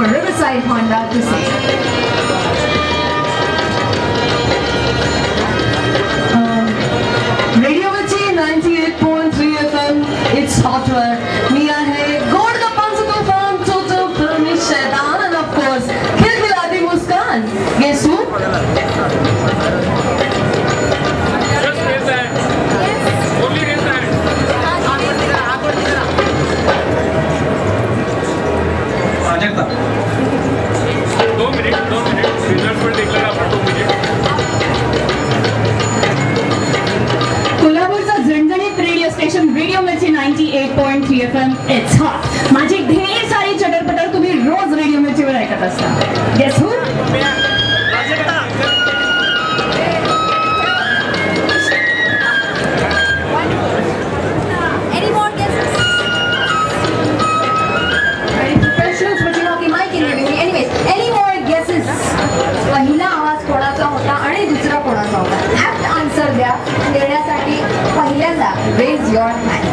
for Riverside Honda to say. Radio Mirchi 98.3 FM, it's hotter. Mia hai Gold ka 500 farm, Toto Filmi Shaitan, and of course, Khilkhilati Muskan. Guess who? Just raise the hand. Only raise the hand. 2 minutes. Results will declare after 2 minutes. कोल्हापूरचा झणझणीत radio station radio मिर्ची 98.3 FM it's hot. माझी ढेर सारी चटरपटर तुम्ही रोज radio मिर्चीवर ऐकत असता. Guess who? Any more guesses? Very professional switching off the mic in giving me. Anyways, any more guesses? पहिला आवाज कोणाचा होता आणि दुसरा कोणाचा होता? Apt answer देण्यासाठी पहिल्यांदा raise your hand.